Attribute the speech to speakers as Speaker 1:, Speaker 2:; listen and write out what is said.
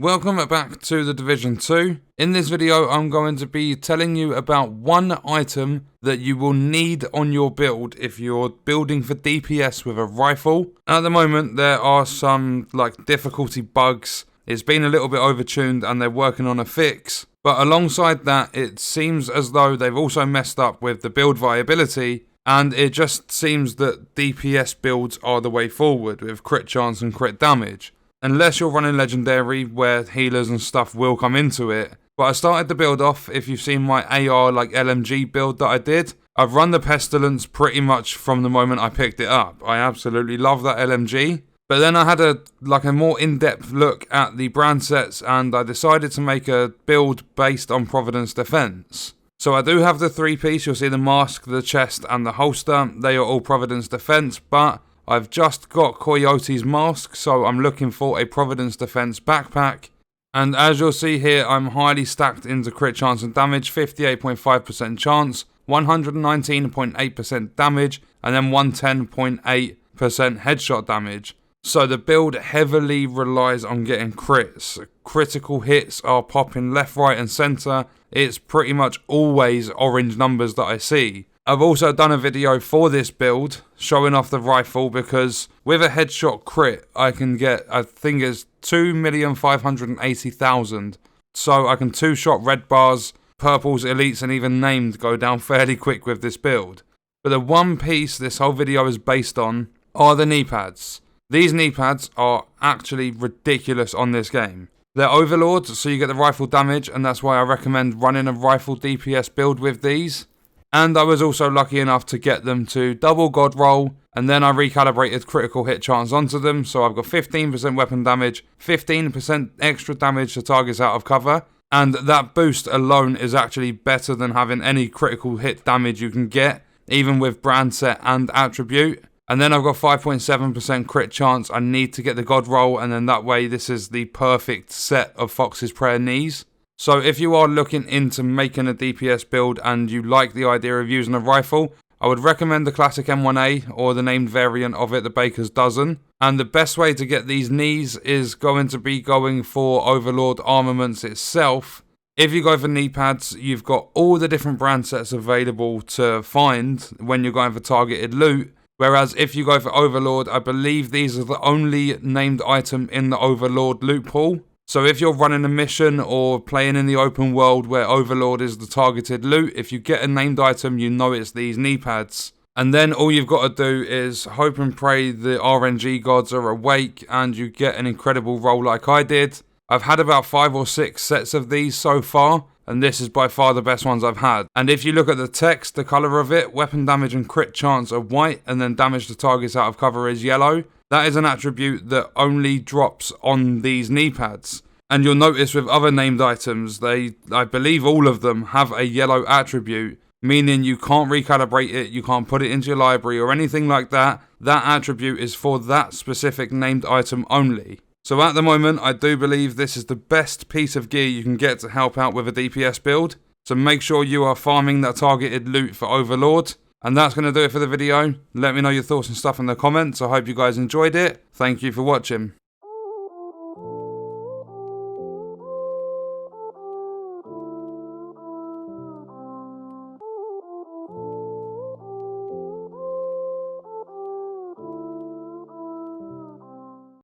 Speaker 1: Welcome back to The Division 2. In this video I'm going to be telling you about one item that you will need on your build if you're building for DPS with a rifle. At the moment there are some difficulty bugs. It's been a little bit overtuned and they're working on a fix. But alongside that, it seems as though they've also messed up with the build viability, and it just seems that DPS builds are the way forward with crit chance and crit damage. Unless you're running Legendary, where healers and stuff will come into it. But I started the build off, if you've seen my AR LMG build that I did, I've run the Pestilence pretty much from the moment I picked it up. I absolutely love that LMG. But then I had a more in-depth look at the brand sets, and I decided to make a build based on Providence Defense. So I do have the 3-piece, you'll see the mask, the chest and the holster, they are all Providence Defense, but I've just got Coyote's mask, so I'm looking for a Providence Defense backpack. And as you'll see here, I'm highly stacked into crit chance and damage, 58.5% chance, 119.8% damage, and then 110.8% headshot damage. So the build heavily relies on getting crits. Critical hits are popping left, right and centre. It's pretty much always orange numbers that I see. I've also done a video for this build showing off the rifle, because with a headshot crit I can get, I think it's 2,580,000. So I can 2-shot red bars, purples, elites and even named go down fairly quick with this build. But the one piece this whole video is based on are the Kneepads. These Kneepads are actually ridiculous on this game. They're Overlords, so you get the rifle damage, and that's why I recommend running a rifle DPS build with these. And I was also lucky enough to get them to double god roll, and then I recalibrated critical hit chance onto them, so I've got 15% weapon damage, 15% extra damage to targets out of cover, and that boost alone is actually better than having any critical hit damage you can get, even with brand set and attribute. And then I've got 5.7% crit chance. I need to get the god roll, and then that way this is the perfect set of Fox's Prayer knees. So if you are looking into making a DPS build and you like the idea of using a rifle, I would recommend the classic M1A or the named variant of it, the Baker's Dozen. And the best way to get these knees is going to be going for Overlord Armaments itself. If you go for Kneepads, you've got all the different brand sets available to find when you're going for targeted loot. Whereas if you go for Overlord, I believe these are the only named item in the Overlord loot pool. So if you're running a mission or playing in the open world where Overlord is the targeted loot, if you get a named item, you know it's these Kneepads. And then all you've got to do is hope and pray the RNG gods are awake and you get an incredible roll like I did. I've had about 5 or 6 sets of these so far, and this is by far the best ones I've had. And if you look at the text, the colour of it, weapon damage and crit chance are white, and then damage to targets out of cover is yellow. That is an attribute that only drops on these Kneepads. And you'll notice with other named items, I believe all of them have a yellow attribute, meaning you can't recalibrate it, you can't put it into your library or anything like that. That attribute is for that specific named item only. So at the moment, I do believe this is the best piece of gear you can get to help out with a DPS build. So make sure you are farming that targeted loot for Overlord. And that's going to do it for the video. Let me know your thoughts and stuff in the comments. I hope you guys enjoyed it. Thank you for watching.